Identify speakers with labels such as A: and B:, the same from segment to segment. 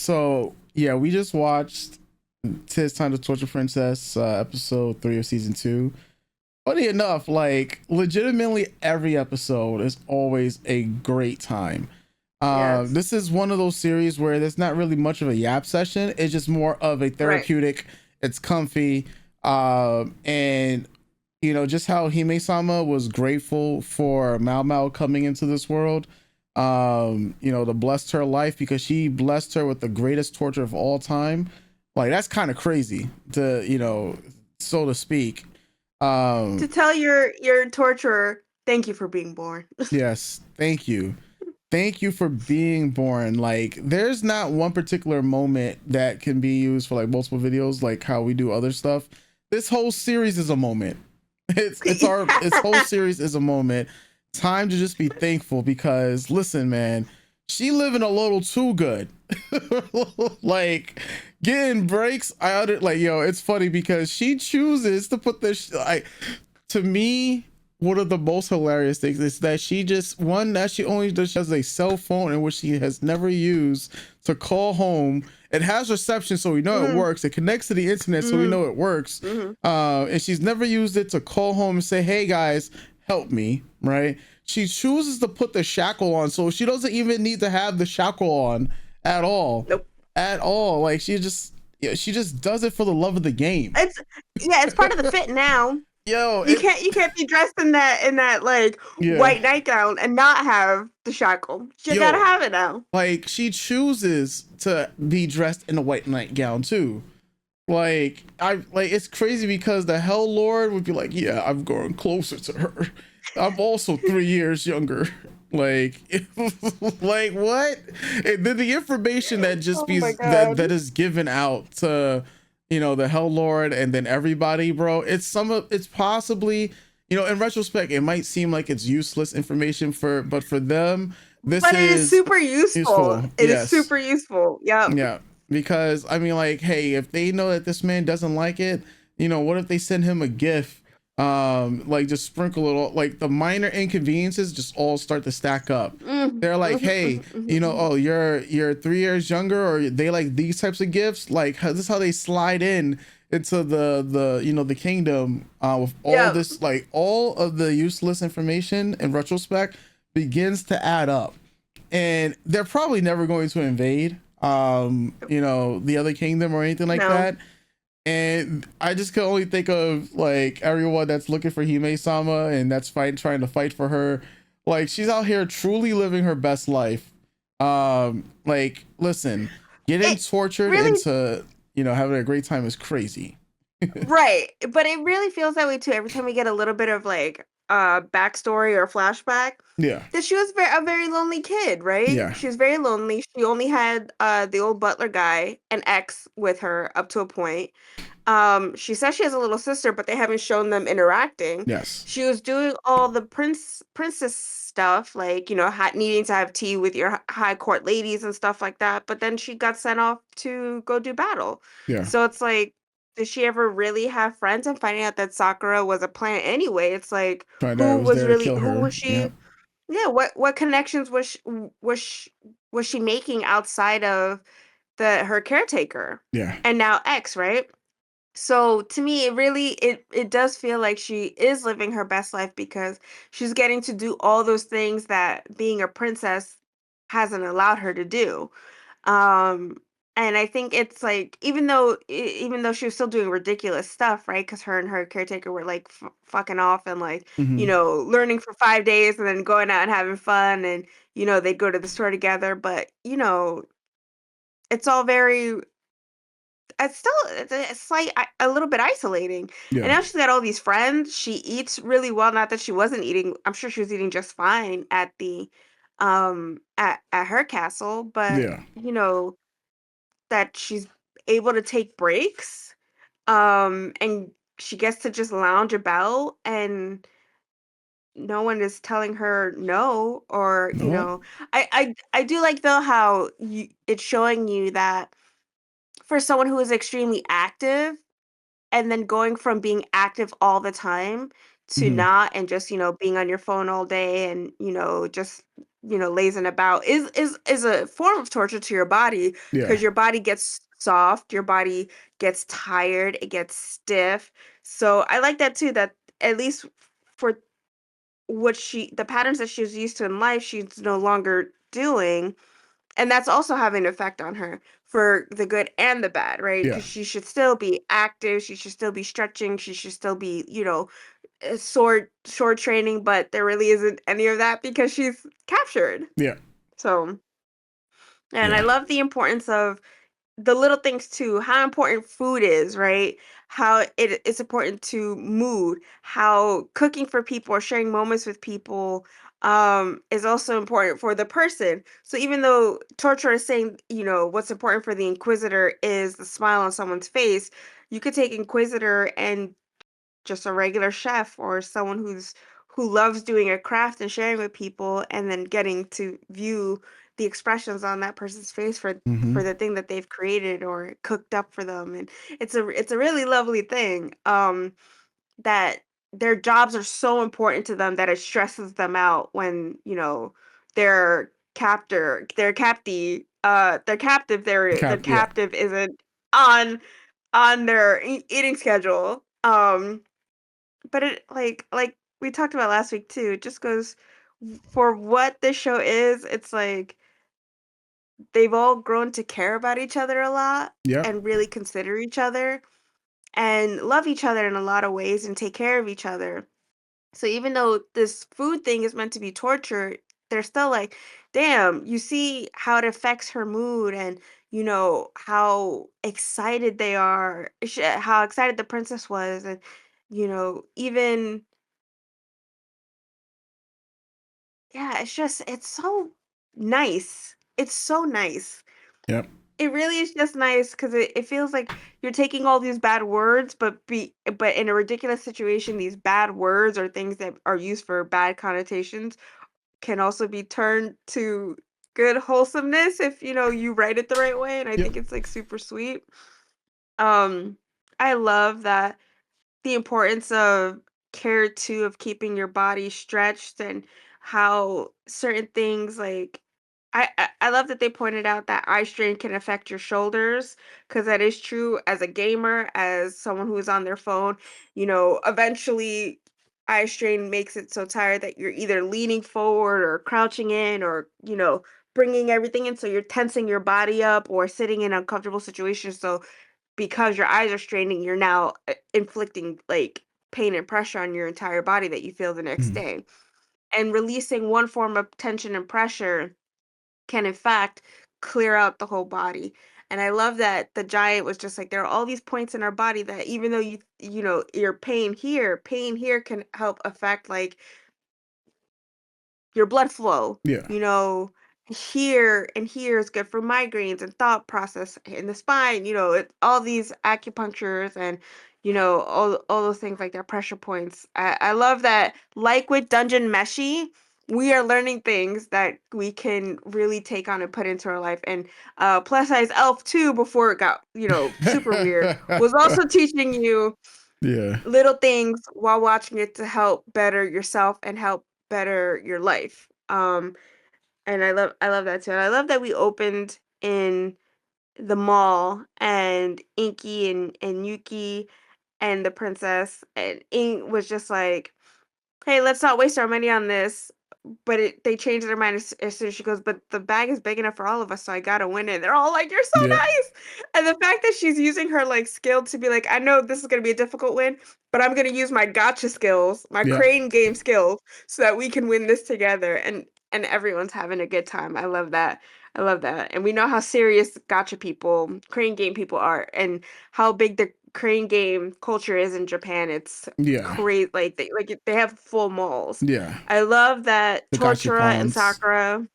A: So yeah, we just watched "Tis Time to Torture Princess" episode 3 of season 2. Funny enough, like legitimately every episode is always a great time.
B: Yes.
A: This is one of those series where there's not really much of a yap session. It's just more of a
B: Right.
A: therapeutic. It's comfy, and just how Hime Sama was grateful for Mao Mao coming into this world. To bless her life because she blessed her with the greatest torture of all time. Like that's kind of crazy to so to speak.
B: To
A: Um,
B: tell your torturer, thank you for being born.
A: yes, thank you for being born. Like there's not one particular moment that can be used for like multiple videos like how we do other stuff. This whole series is a moment. Its whole
B: Yeah.
A: series is a moment. Time to just be thankful because listen, man, she living a little too good. Like getting breaks, it's funny because she chooses to put this like to me, one of the most hilarious things is that she just one that she only does she has a cell phone in which she has never used to call home. It has reception, so we know it
B: Mhm.
A: works. It connects to the internet, so we
B: Mhm.
A: know it works.
B: Mhm.
A: And she's never used it to call home and say, "Hey guys, help me!" Right? She chooses to put the shackle on, so she doesn't even need to have the shackle on at all,
B: Nope.
A: at all. Like she just does it for the love of the game.
B: It's yeah, it's part of the fit now.
A: Yo,
B: You
A: it
B: can't be dressed in that like
A: yeah.
B: white nightgown and not have the shackle. You gotta
A: Yo,
B: have it now.
A: like she chooses to be dressed in a white nightgown too. Like it's crazy because the Hell Lord would be like, yeah, I'm going closer to her. I'm also 3 years younger. Like, like what? And then the information that just
B: Oh my
A: be that
B: god.
A: that is given out to the Hell Lord and then everybody, bro. It's possibly in retrospect it might seem like it's useless information but for them this
B: But it is
A: is
B: super useful.
A: useful.
B: It is
A: Yes.
B: super useful. Yep.
A: Yeah, because I mean, like, hey, if they know that this man doesn't like it, what if they send him a gift? Like just sprinkle it all, like the minor inconveniences just all start to stack up.
B: Mhm,
A: They're like,
B: mhm,
A: hey,
B: mhm, mhm, mhm.
A: oh, you're 3 years younger, or they like these types of gifts. Like, this is how they slide in into the kingdom with all
B: Yep.
A: this, like all of the useless information in retrospect begins to add up and they're probably never going to invade the other kingdom or anything like
B: No.
A: that. And I just can only think of like everyone that's looking for Hime Sama and that's trying to fight for her. Like she's out here truly living her best life. Like listen, getting
B: It
A: tortured
B: really
A: into having a great time is crazy.
B: right, but it really feels that way too every time we get a little bit of like backstory or flashback
A: Yeah,
B: that she was a very lonely kid, right?
A: yeah,
B: She was very lonely. She only had the old butler guy, an ex with her up to a point. She says she has a little sister, but they haven't shown them interacting.
A: yes,
B: She was doing all the princess stuff, like, needing to have tea with your high court ladies and stuff like that, but then she got sent off to go do battle.
A: yeah.
B: So it's like, did she ever really have friends? And finding out that Sakura was a plant anyway, it's like,
A: Find out it was there to kill
B: who
A: her.
B: was
A: Yeah,
B: she? Yeah, what connections was she making outside of her caretaker
A: yeah.
B: and now ex, right? So to me, it does feel like she is living her best life because she's getting to do all those things that being a princess hasn't allowed her to do. Um, and I think it's like even though she was still doing ridiculous stuff, right? Because her and her caretaker were like fucking off and like
A: Hmm.
B: learning for 5 days and then going out and having fun and they'd go to the store together, but it's all very it's a slight a little bit isolating, and
A: Yeah,
B: now she's got all these friends, she eats really well, not that she wasn't eating, I'm sure she was eating just fine at at her castle, but,
A: yeah.
B: that she's able to take breaks, and she gets to just lounge about, and no one is telling her no, or,
A: No.
B: I do like, though, how it's showing you that for someone who is extremely active and then going from being active all the time to
A: Hmm.
B: not, and just, being on your phone all day and, just, lazing about is a form of torture to your body,
A: Yeah.
B: because your body gets soft, your body gets tired, it gets stiff. So I like that too, that at least for the patterns that she was used to in life, she's no longer doing. And that's also having an effect on her for the good and the bad, right?
A: Yeah.
B: Because she should still be active, she should still be stretching, she should still be, sword training, but there really isn't any of that because she's captured.
A: Yeah.
B: So, and I
A: Yeah.
B: love the importance of the little things too, how important food is, right? How it's important to mood, how cooking for people or sharing moments with people is also important for the person. So even though torture is saying, what's important for the inquisitor is the smile on someone's face, you could take inquisitor and just a regular chef or someone who loves doing a craft and sharing with people, and then getting to view the expressions on that person's face for
A: Hmm.
B: the thing that they've created or cooked up for them. And it's a really lovely thing, that their jobs are so important to them that it stresses them out when, their their captive, their
A: Yeah.
B: captive isn't on their eating schedule. But it, like we talked about last week too, it just goes for what this show is. It's like they've all grown to care about each other a lot
A: Yeah.
B: and really consider each other and love each other in a lot of ways and take care of each other. So even though this food thing is meant to be torture, they're still like, damn, you see how it affects her mood, and how excited they are, how excited the princess was, and even, yeah, it's so nice. It's so nice.
A: Yep.
B: It really is just nice because it feels like you're taking all these bad words, but in a ridiculous situation, these bad words or things that are used for bad connotations can also be turned to good wholesomeness if you write it the right way. And I
A: Yep.
B: think it's like super sweet. Um, I love that the importance of care too, of keeping your body stretched, and how certain things like I love that they pointed out that eye strain can affect your shoulders, because that is true. As a gamer, as someone who is on their phone, eventually eye strain makes it so tired that you're either leaning forward or crouching in, or bringing everything in, so you're tensing your body up or sitting in uncomfortable situations. So because your eyes are straining, you're now inflicting like pain and pressure on your entire body that you feel the next
A: Mhm.
B: day. And releasing one form of tension and pressure can, in fact, clear out the whole body. And I love that the giant was just like, there are all these points in our body that even though your pain here can help affect like your blood flow,
A: Yeah.
B: here and here is good for migraines and thought process in the spine, all these acupunctures and, all those things like that, pressure points. I love that, like with Dungeon Meshi, we are learning things that we can really take on and put into our life. And Plus Size Elf too, before it got, super weird, was also teaching you
A: Yeah.
B: little things while watching it to help better yourself and help better your life. And I love that too. And I love that we opened in the mall, and Inky and Yuki and the princess, and Ink was just like, "Hey, let's not waste our money on this." But they changed their mind as soon as she goes, "But the bag is big enough for all of us, so I gotta win it." They're all like, "You're so
A: Yep.
B: nice!" And the fact that she's using her like skill to be like, "I know this is gonna be a difficult win, but I'm gonna use my gotcha skills, my
A: Yep.
B: crane game skills, so that we can win this together." And everyone's having a good time. I love that. I love that. And we know how serious gotcha people, crane game people are, and how big the crane game culture is in Japan. It's
A: Yeah.
B: crazy. Like they have full malls.
A: Yeah.
B: I love that
A: The gotcha
B: Tortura and
A: cons.
B: Sakura.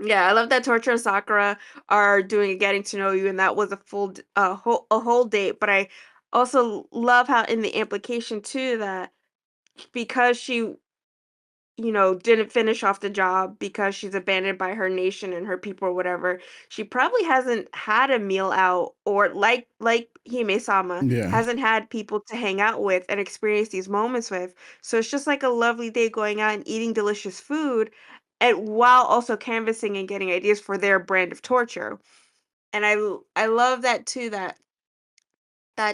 B: Yeah, I love that Tortura and Sakura are doing a getting to know you, and that was a whole date. But I also love how in the implication too that because she didn't finish off the job because she's abandoned by her nation and her people or whatever. She probably hasn't had a meal out, or like Hime-sama,
A: Yeah.
B: hasn't had people to hang out with and experience these moments with. So it's just like a lovely day going out and eating delicious food, and while also canvassing and getting ideas for their brand of torture. And I love that too, that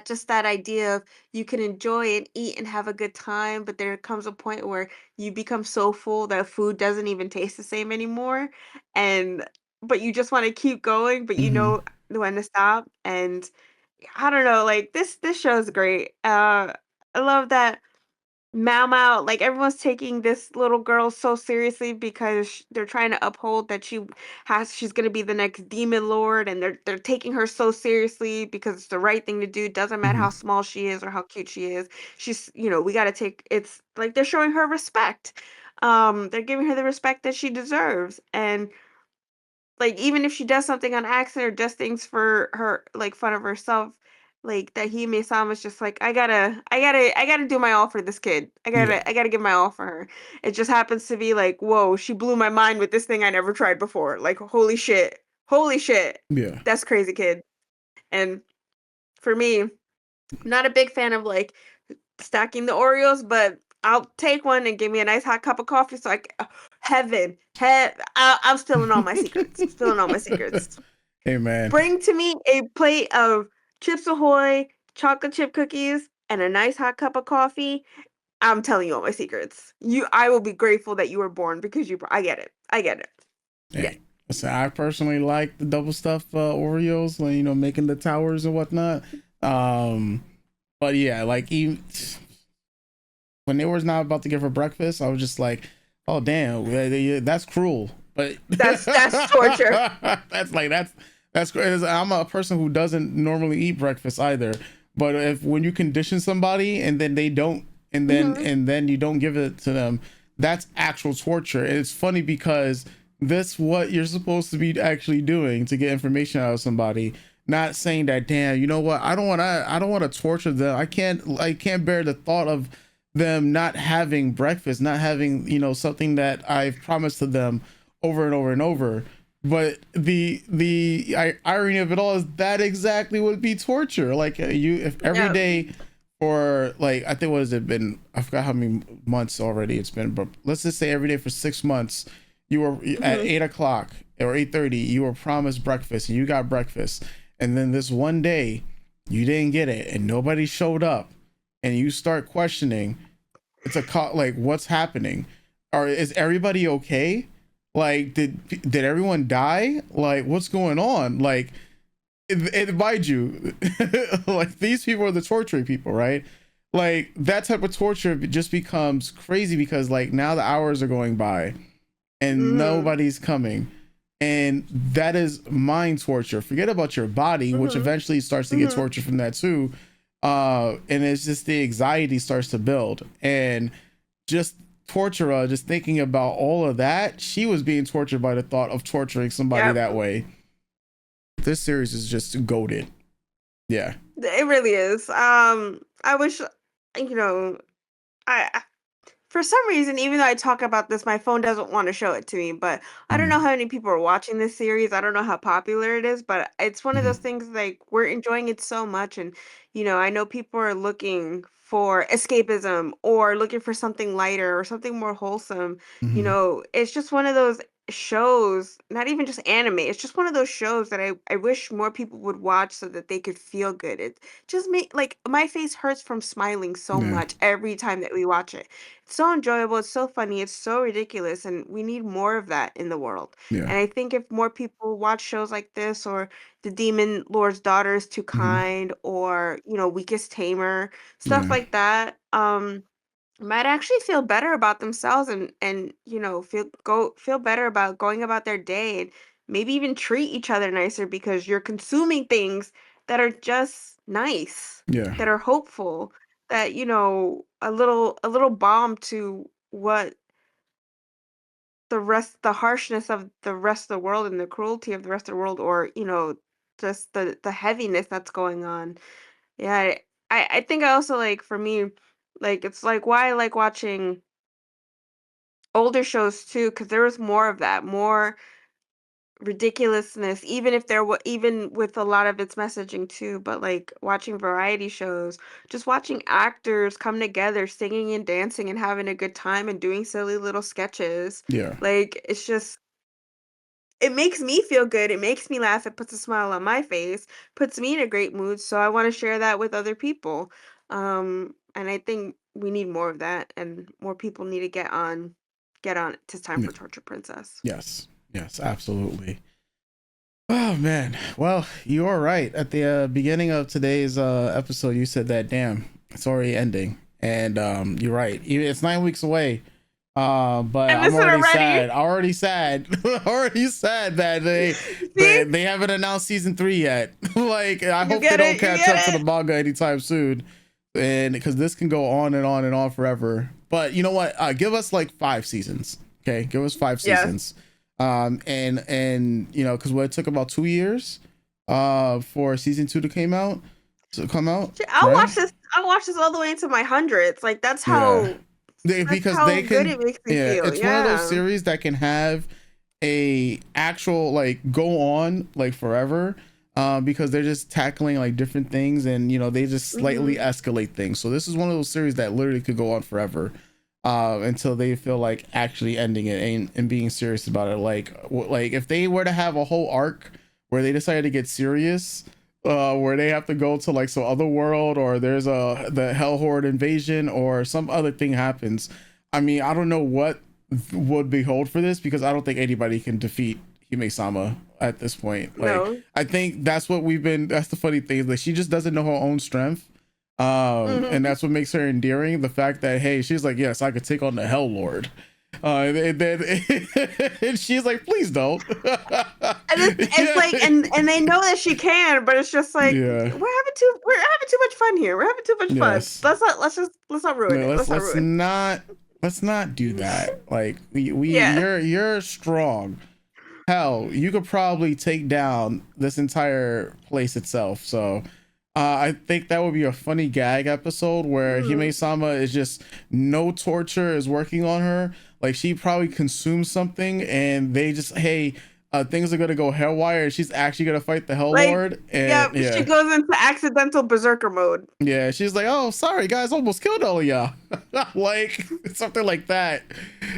B: just that idea of you can enjoy and eat and have a good time, but there comes a point where you become so full that food doesn't even taste the same anymore. And but you just want to keep going, but you
A: Hmm.
B: know when to stop. And I don't know, like this show is great. I love that Mau Mau, like, everyone's taking this little girl so seriously because they're trying to uphold that she's gonna be the next demon lord, and they're taking her so seriously because it's the right thing to do. Doesn't matter how
A: Hmm.
B: small she is or how cute she is. We gotta take it's like they're showing her respect. They're giving her the respect that she deserves. And like, even if she does something on accident or does things for her like, fun of herself, like, that Hime-sama's just like, I gotta do my all for this kid. I
A: Yeah.
B: gotta I gotta give my all for her." It just happens to be like, "Whoa, she blew my mind with this thing I never tried before." Like, "Holy shit. Holy shit.
A: Yeah.
B: That's crazy, kid." And for me, not a big fan of, like, stacking the Oreos, but I'll take one and give me a nice hot cup of coffee so heaven, I'm spilling all my secrets, spilling all my secrets.
A: Hey, man.
B: Bring to me a plate of Chips Ahoy, chocolate chip cookies, and a nice hot cup of coffee. I'm telling you all my secrets. I will be grateful that you were born because I get it. I get it. Yeah.
A: Hey, so I personally like the double stuffed Oreos, like, making the towers and whatnot. Um, but yeah, like even when they was not about to give her breakfast, I was just like, oh damn, that's cruel. But
B: That's torture.
A: that's crazy. I'm a person who doesn't normally eat breakfast either. But if when you condition somebody and then they don't,
B: Mhm.
A: and then you don't give it to them, that's actual torture. And it's funny because this what you're supposed to be actually doing to get information out of somebody. Not saying that, damn, you know what? I don't want to torture them. I can't bear the thought of them not having breakfast, not having, something that I've promised to them over and over and over. But the irony of it all is that exactly would be torture. Like you, if every
B: Yeah.
A: day for like I think what has it been? I forgot how many months already it's been, but let's just say every day for 6 months, you were at
B: Mhm.
A: 8 o'clock or 8:30, you were promised breakfast and you got breakfast, and then this one day you didn't get it and nobody showed up, and you start questioning, like what's happening, or is everybody okay, like did everyone die, like what's going on, like mind you, like these people are the torturing people, right? Like that type of torture just becomes crazy because like now the hours are going by and
B: Mhm.
A: nobody's coming, and that is mind torture. Forget about your body, which
B: Mhm.
A: eventually starts to get
B: Mhm.
A: tortured from that too. And it's just the anxiety starts to build, and just torture her, just thinking about all of that, she was being tortured by the thought of torturing somebody
B: Yep.
A: that way. This series is just goaded. Yeah.
B: It really is. I wish, you know, I for some reason, even though I talk about this, my phone doesn't want to show it to me. But I don't know
A: Mm-hmm.
B: how many people are watching this series. I don't know how popular it is, but it's one of those
A: Mm-hmm.
B: things like we're enjoying it so much. And, I know people are looking for escapism or looking for something lighter or something more wholesome.
A: Mm-hmm.
B: It's just one of those shows, not even just anime. It's just one of those shows that I wish more people would watch so that they could feel good. It just make like my face hurts from smiling so
A: Yeah.
B: much every time that we watch it. It's so enjoyable, it's so funny, it's so ridiculous, and we need more of that in the world.
A: Yeah.
B: And I think if more people watch shows like this, or The Demon Lord's Daughter is Too
A: Mm-hmm.
B: Kind, or, Weakest Tamer, stuff
A: Yeah.
B: like that, might actually feel better about themselves, and feel better about going about their day, and maybe even treat each other nicer because you're consuming things that are just nice,
A: Yeah.
B: that are hopeful, that a little balm to what the harshness of the rest of the world and the cruelty of the rest of the world, or just the heaviness that's going on. Yeah, I think I also like, for me, like, it's like why I like watching older shows too, because there was more of that, more ridiculousness, even if there were even with a lot of its messaging too, but, like, watching variety shows, just watching actors come together, singing and dancing and having a good time and doing silly little sketches,
A: Yeah.
B: like, it's just it makes me feel good, it makes me laugh, it puts a smile on my face, puts me in a great mood, so I wanna share that with other people, and I think we need more of that, and more people need to get on "'Tis Time
A: Y-
B: for Torture Princess."
A: Yes. Yes, absolutely. Oh man. Well, you are right. At the beginning of today's episode, you said that damn, it's already ending. And you're right. It's 9 weeks away. But
B: I
A: I'm
B: miss it
A: already
B: already.
A: sad. Already sad. Already sad that they,
B: See?
A: they they haven't announced season 3 yet. Like I
B: You
A: hope they
B: get
A: don't
B: it, you
A: catch
B: get
A: up to the
B: it.
A: manga anytime soon. And because this can go on and on and on forever. But you know what? Give us like 5 seasons. Okay, give us five
B: Yes.
A: seasons. And you know, because what it took about 2 years for season 2 to come out,
B: Shit, I'll
A: right?
B: watch this I'll watch this all the way into my hundreds, like,
A: Yeah.
B: that's
A: Because
B: how
A: they
B: good
A: can,
B: it makes me
A: yeah,
B: feel,
A: it's one of those
B: yeah.
A: series that can have a actual like go on like forever, because they're just tackling like different things, and you know they just slightly
B: Mhm.
A: escalate things. So this is one of those series that literally could go on forever, until they feel like actually ending it and being serious about it. Like if they were to have a whole arc where they decided to get serious, where they have to go to like some other world, or there's the Hell Horde invasion, or some other thing happens. I mean, I don't know what would behold for this, because I don't think anybody can defeat Hime-sama at this point. Like,
B: No.
A: I think that's what we've been. That's the funny thing, that she just doesn't know her own strength, and
B: Mhm.
A: that's what makes her endearing. The fact that hey, she's like, yes, I could take on the Hell Lord, and then and she's like, please don't.
B: And it's like
A: Yeah,
B: and they know that she can, but it's just like,
A: yeah,
B: we're having too much fun here, we're having too much fun.
A: yes.
B: Let's not ruin
A: No,
B: it, let's not
A: let's
B: ruin
A: not do that. Like
B: Yeah.
A: you're strong. Hell, you could probably take down this entire place itself. So I think that would be a funny gag episode where
B: Mhm.
A: Hime-sama is just no torture is working on her. Like she probably consumes something, and they just hey, things are gonna go haywire, and she's actually gonna fight the Hell
B: Like,
A: Lord. And
B: yep, she
A: yeah,
B: goes into accidental berserker mode.
A: yeah, she's like, "Oh, sorry guys, almost killed all of y'all," like something like that.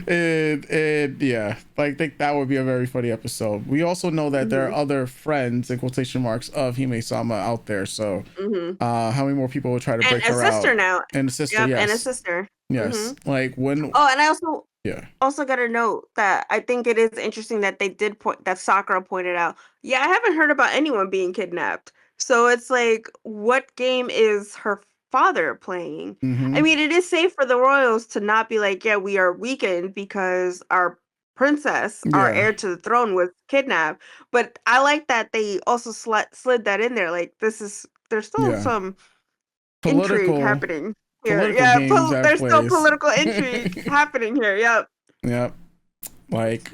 A: And yeah, I think that would be a very funny episode. We also know that there are
B: Mhm.
A: other friends in quotation marks of Hime-sama out there. So,
B: Mhm.
A: how many more people will try to
B: And
A: break
B: a
A: her out?
B: sister now.
A: And the sister,
B: Yep, and a
A: yes,
B: sister.
A: yes.
B: Mhm.
A: Like when,
B: Oh, and I
A: yeah,
B: also got to note that I think it is interesting that they did point that Sakura pointed out. Yeah, I haven't heard about anyone being kidnapped. So it's like, what game is her father playing? I
A: mm-hmm,
B: mean, it is safe for the royals to not be like, yeah, we are weakened because our princess, our
A: yeah,
B: heir to the throne, was kidnapped. But I like that they also slid that in there. Like, there's still
A: yeah.
B: some intrigue
A: Political,
B: happening here.
A: political
B: Yeah,
A: games at
B: there's still
A: plays.
B: political intrigue happening here. Yep.
A: Yep. Like,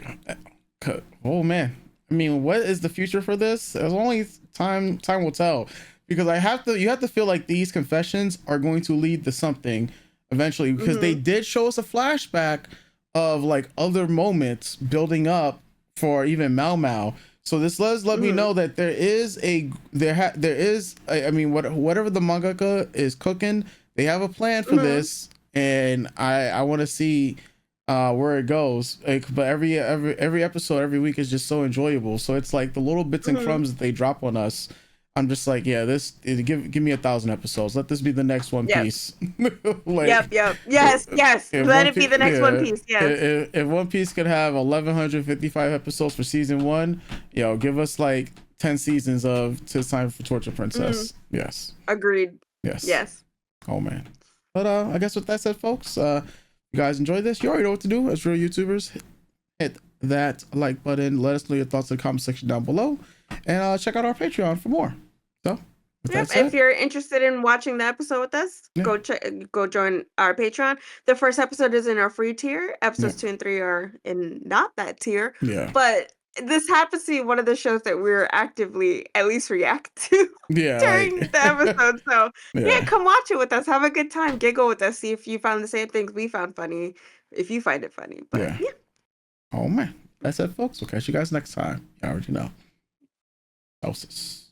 A: oh man, I mean, what is the future for this? There's only time will tell, because you have to feel like these confessions are going to lead to something eventually, because they
B: Mhm.
A: did show us a flashback of like other moments building up for even Mao Mao. So this does let me
B: Mhm.
A: know that there is I mean, whatever the mangaka is cooking, they have a plan for
B: Mhm.
A: this, and I want to see where it goes. Like, but every episode every week is just so enjoyable. So it's like the little bits and
B: Mhm.
A: crumbs that they drop on us. I'm just like, yeah, give me 1,000 episodes. Let this be the next One
B: Yep.
A: Piece. Like,
B: Yep, yep. Yes, yes.
A: if
B: Let
A: One
B: it be
A: Piece,
B: the next One
A: yeah,
B: Piece. Yes.
A: if One Piece could have 1,155 episodes for season one, give us like 10 seasons of "Tis Time for Torture
B: Mhm.
A: Princess." Yes,
B: Agreed.
A: yes.
B: Yes.
A: Oh man. But I guess with that said, folks, you guys enjoyed this. You already know what to do as real YouTubers. Hit that like button. Let us know your thoughts in the comment section down below. And check out our Patreon for more. So, with that
B: Yep. If
A: said,
B: you're interested in watching the episode with us,
A: yeah,
B: go join our Patreon. The first episode is in our free tier.
A: yeah,
B: Episodes 2 and 3 are in not that tier.
A: yeah,
B: But this happens to be one of the shows that we're actively at least react to
A: yeah,
B: during
A: like,
B: the episode. So yeah,
A: yeah,
B: come watch it with us. Have a good time. Giggle with us. See if you found the same things we found funny. if you find it funny. But
A: Yeah.
B: yeah.
A: Oh man. That's it, folks. We'll catch you guys next time. You already know. Houses.